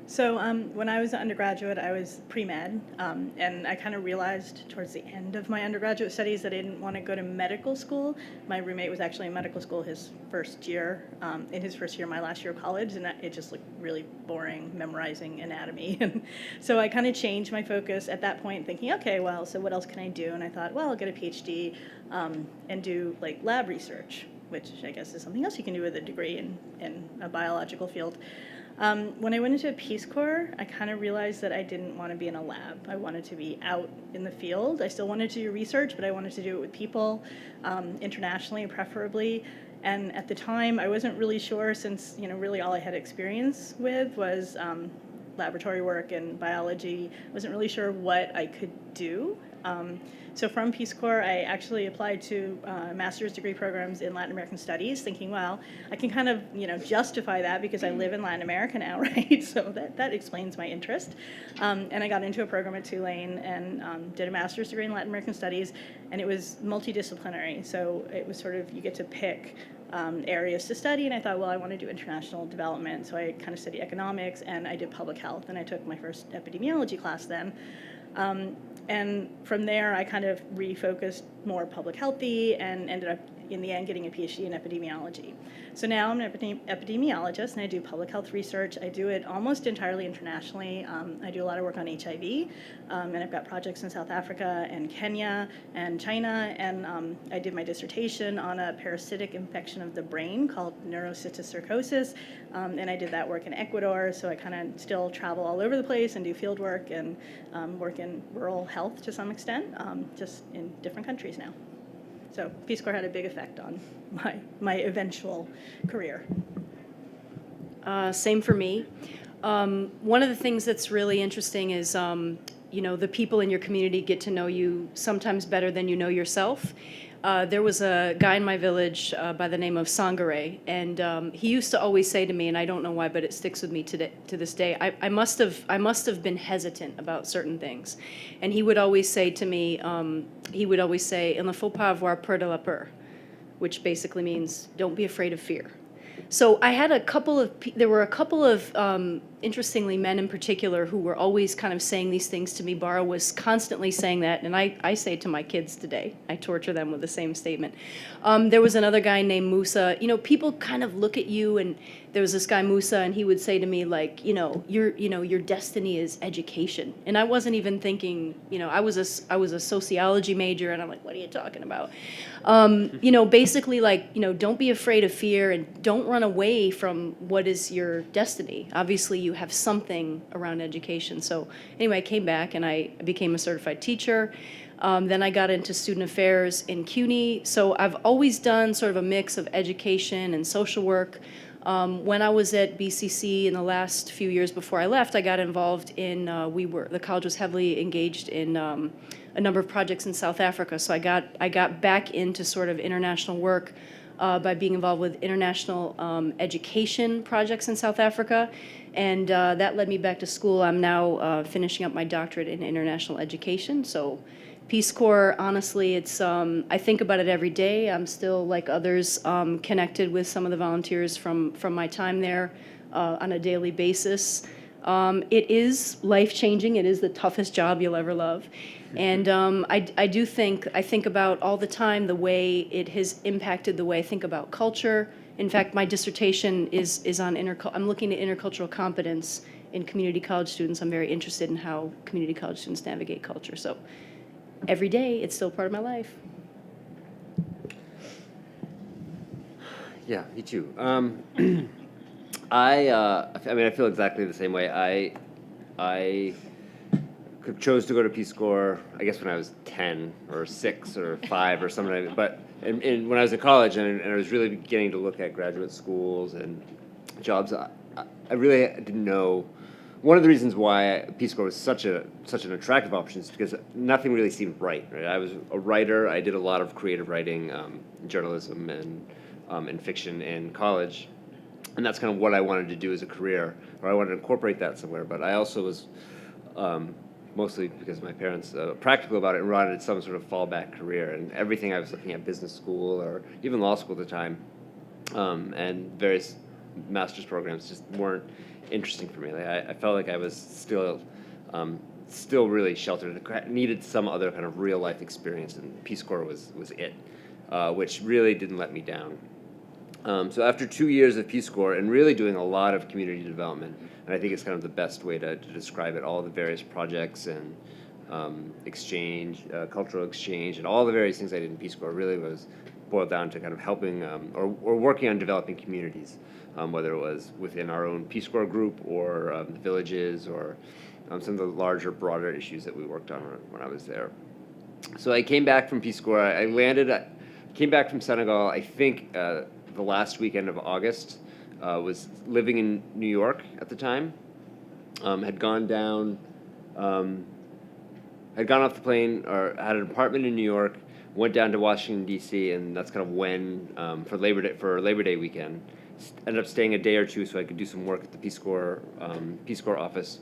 So when I was an undergraduate, I was pre-med, and I kind of realized towards the end of my undergraduate studies that I didn't want to go to medical school. My roommate was actually in medical school his first year, my last year of college, and it just looked really boring, memorizing anatomy. And so I kind of changed my focus at that point, thinking, okay, well, so what else can I do? And I thought, well, I'll get a PhD and do like lab research, which I guess is something else you can do with a degree in a biological field. When I went into Peace Corps, I kind of realized that I didn't want to be in a lab. I wanted to be out in the field. I still wanted to do research, but I wanted to do it with people, internationally preferably. And at the time, I wasn't really sure, since really all I had experience with was laboratory work and biology. I wasn't really sure what I could do. So from Peace Corps, I actually applied to master's degree programs in Latin American studies, thinking, well, I can kind of, justify that because I live in Latin America now, right? So that explains my interest. And I got into a program at Tulane and did a master's degree in Latin American studies, and it was multidisciplinary. So it was sort of, you get to pick areas to study, and I thought, well, I want to do international development. So I kind of studied economics, and I did public health, and I took my first epidemiology class then. And from there, I kind of refocused more public healthy and ended up in the end getting a PhD in epidemiology. So now I'm an epidemiologist, and I do public health research. I do it almost entirely internationally. I do a lot of work on HIV, and I've got projects in South Africa and Kenya and China, and I did my dissertation on a parasitic infection of the brain called neurocysticercosis, and I did that work in Ecuador, so I kind of still travel all over the place and do field work and work in rural health to some extent, just in different countries now. So Peace Corps had a big effect on my eventual career. Same for me. One of the things that's really interesting is, the people in your community get to know you sometimes better than you know yourself. There was a guy in my village by the name of Sangare, and he used to always say to me, and I don't know why, but it sticks with me to this day. I must have been hesitant about certain things, and he would always say to me, "Il ne faut pas avoir peur de la peur," which basically means don't be afraid of fear. So I had there were a couple of, interestingly, men in particular who were always kind of saying these things to me. Bara was constantly saying that, and I say it to my kids today. I torture them with the same statement. There was another guy named Musa. People kind of look at you, and there was this guy Musa, and he would say to me, like, your destiny is education. And I wasn't even thinking, I was a sociology major, and I'm like, what are you talking about? Basically, like, don't be afraid of fear and don't run away from what is your destiny. Obviously, you have something around education. So anyway, I came back and I became a certified teacher. Then I got into student affairs in CUNY. So I've always done sort of a mix of education and social work. When I was at BCC in the last few years before I left, I got involved in, the college was heavily engaged in a number of projects in South Africa. So I got back into sort of international work by being involved with international education projects in South Africa. And that led me back to school. I'm now finishing up my doctorate in international education. So Peace Corps, honestly, it's I think about it every day. I'm still, like others, connected with some of the volunteers from my time there on a daily basis. It is life-changing. It is the toughest job you'll ever love. And I think about all the time the way it has impacted the way I think about culture. In fact, my dissertation is on I'm looking at intercultural competence in community college students. I'm very interested in how community college students navigate culture. So every day, it's still part of my life. Yeah, me too. I feel exactly the same way. I chose to go to Peace Corps, I guess, when I was 10 or 6 or 5 or something like that. But when I was in college and I was really beginning to look at graduate schools and jobs, I really didn't know. One of the reasons why Peace Corps was such an attractive option is because nothing really seemed right. I was a writer. I did a lot of creative writing, journalism and fiction in college. And that's kind of what I wanted to do as a career, or I wanted to incorporate that somewhere. But I also was, mostly because my parents, practical about it and wanted some sort of fallback career. And everything I was looking at, business school or even law school at the time, and various master's programs just weren't interesting for me. Like, I felt like I was still really sheltered. I needed some other kind of real life experience, and Peace Corps was it, which really didn't let me down. So after 2 years of Peace Corps and really doing a lot of community development, and I think it's kind of the best way to describe it, all the various projects and exchange, cultural exchange, and all the various things I did in Peace Corps really was boiled down to kind of helping or working on developing communities, whether it was within our own Peace Corps group or the villages or some of the larger, broader issues that we worked on when I was there. So I came back from Peace Corps. Came back from Senegal, I think, the last weekend of August. Was living in New York at the time. Had gone off the plane, or had an apartment in New York. Went down to Washington D.C., and that's kind of when for Labor Day weekend. Ended up staying a day or two so I could do some work at the Peace Corps office.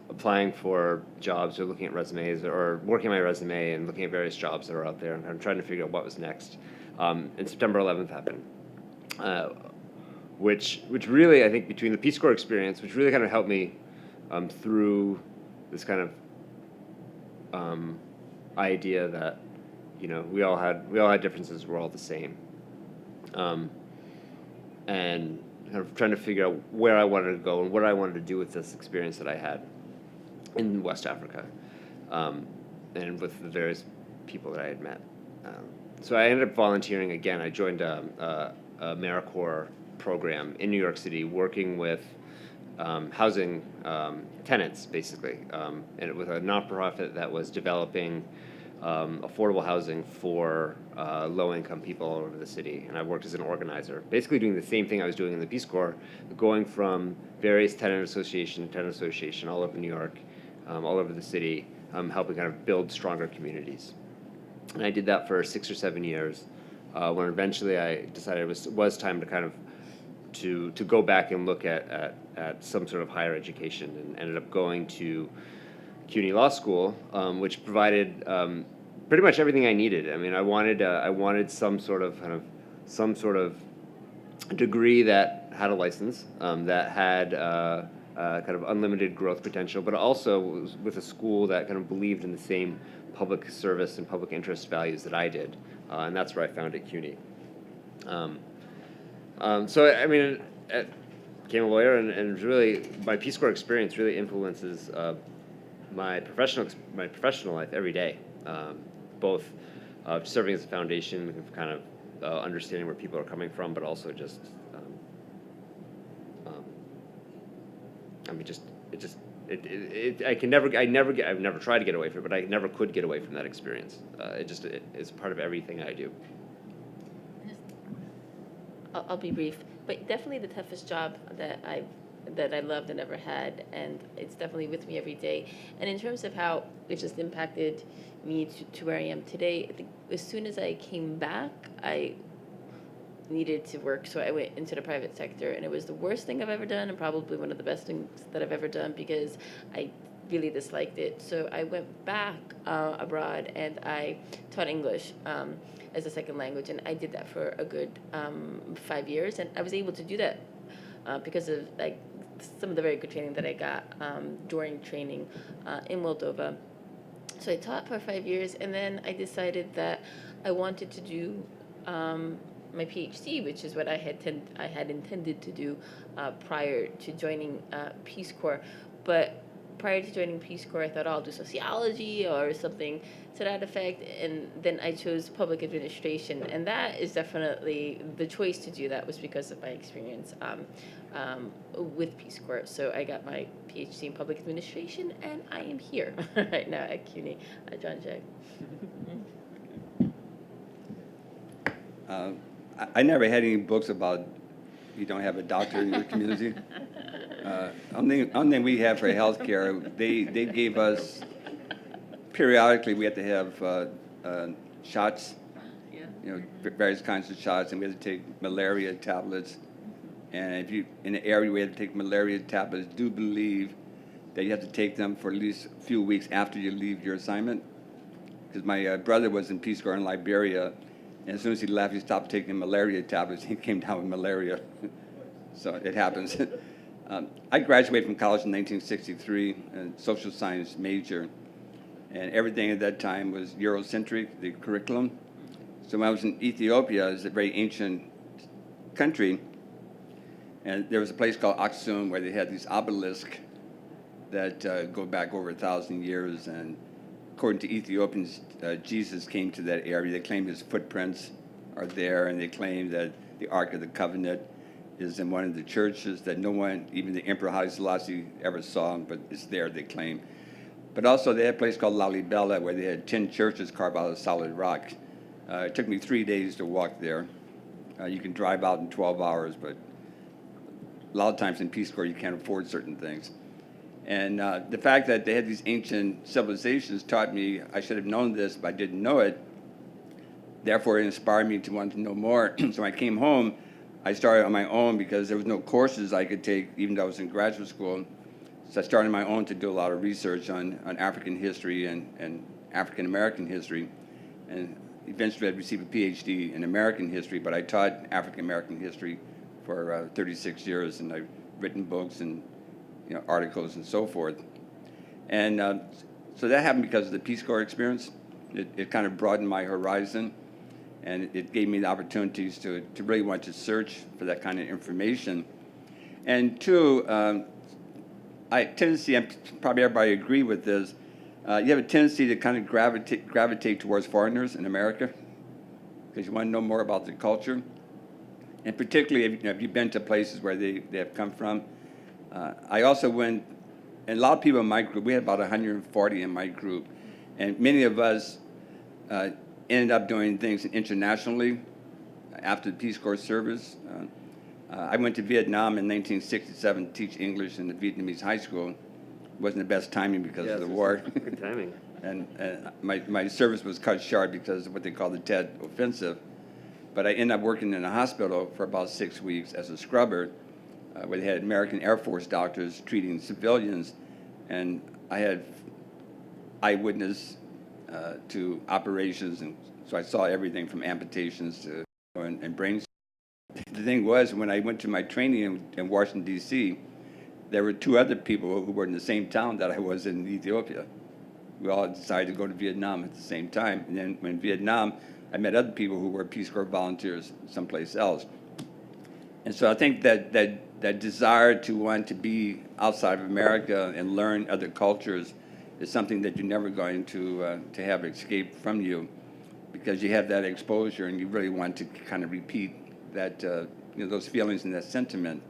Applying for jobs or looking at resumes or working on my resume and looking at various jobs that are out there and I'm trying to figure out what was next. And September 11th happened, which really, I think, between the Peace Corps experience, which really kind of helped me through this kind of idea that we all had differences. We're all the same. And kind of trying to figure out where I wanted to go and what I wanted to do with this experience that I had in West Africa, and with the various people that I had met. So I ended up volunteering again. I joined a AmeriCorps program in New York City, working with housing tenants, basically, and with a nonprofit that was developing affordable housing for low-income people all over the city. And I worked as an organizer, basically doing the same thing I was doing in the Peace Corps, going from various tenant association all over New York, all over the city, helping kind of build stronger communities. And I did that for 6 or 7 years, when eventually I decided it was time to kind of to go back and look at some sort of higher education, and ended up going to CUNY Law School, which provided pretty much everything I needed. I mean, I wanted some sort of degree that had a license, that had kind of unlimited growth potential, but also was with a school that kind of believed in the same public service and public interest values that I did, and that's where I found at CUNY. So I mean, I became a lawyer, and really my Peace Corps experience really influences my professional life every day, both serving as a foundation, kind of understanding where people are coming from, but also just, I mean, I've never tried to get away from it, but I never could get away from that experience. It's part of everything I do. I'll be brief, but definitely the toughest job that I loved and ever had, and it's definitely with me every day. And in terms of how it just impacted me to where I am today, I think as soon as I came back, I needed to work, so I went into the private sector, and it was the worst thing I've ever done, and probably one of the best things that I've ever done, because I really disliked it. So I went back abroad, and I taught English as a second language, and I did that for a good 5 years, and I was able to do that because of like some of the very good training that I got during training in Moldova. So I taught for 5 years, and then I decided that I wanted to do my PhD, which is what I had intended to do prior to joining Peace Corps. But prior to joining Peace Corps, I thought, I'll do sociology or something to that effect, and then I chose public administration, and that is definitely the choice to do that was because of my experience with Peace Corps. So I got my PhD in public administration, and I am here right now at CUNY. John Jack. I never had any books about you don't have a doctor in your community. Only thing we have for healthcare, they gave us periodically. We had to have shots, various kinds of shots, and we had to take malaria tablets. And if you in the area we had to take malaria tablets, do believe that you have to take them for at least a few weeks after you leave your assignment. Because my brother was in Peace Corps in Liberia, and as soon as he left, he stopped taking malaria tablets. He came down with malaria. So it happens. I graduated from college in 1963, a social science major, and everything at that time was Eurocentric, the curriculum. So when I was in Ethiopia, it's a very ancient country, and there was a place called Aksum where they had these obelisks that go back over 1,000 years, and according to Ethiopians, Jesus came to that area. They claim his footprints are there, and they claim that the Ark of the Covenant is in one of the churches that no one, even the Emperor Haile Selassie, ever saw, but it's there, they claim. But also they had a place called Lalibela where they had 10 churches carved out of solid rock. It took me 3 days to walk there. You can drive out in 12 hours, but a lot of times in Peace Corps you can't afford certain things. And the fact that they had these ancient civilizations taught me I should have known this, but I didn't know it. Therefore, it inspired me to want to know more. So when I came home, I started on my own because there was no courses I could take, even though I was in graduate school. So I started on my own to do a lot of research on African history and African-American history. And eventually I received a PhD in American history, but I taught African-American history for 36 years, and I've written books and articles and so forth. And so that happened because of the Peace Corps experience. It kind of broadened my horizon, and it gave me the opportunities to really want to search for that kind of information. And two, I tendency, and probably everybody agree with this, you have a tendency to kind of gravitate towards foreigners in America because you want to know more about the culture. And particularly if you've been to places where they have come from. I also went, and a lot of people in my group, we had about 140 in my group, and many of us ended up doing things internationally after the Peace Corps service. I went to Vietnam in 1967 to teach English in the Vietnamese high school. Wasn't the best timing because of the war. Good timing. And my service was cut short because of what they call the Tet Offensive. But I ended up working in a hospital for about 6 weeks as a scrubber, where they had American Air Force doctors treating civilians. And I had eyewitness to operations, and so I saw everything from amputations to and brain. The thing was, when I went to my training in Washington, D.C., there were 2 other people who were in the same town that I was in Ethiopia. We all decided to go to Vietnam at the same time. And then in Vietnam, I met other people who were Peace Corps volunteers someplace else. And so I think that desire to want to be outside of America and learn other cultures is something that you're never going to have escape from you, because you have that exposure and you really want to kind of repeat that, those feelings and that sentiment.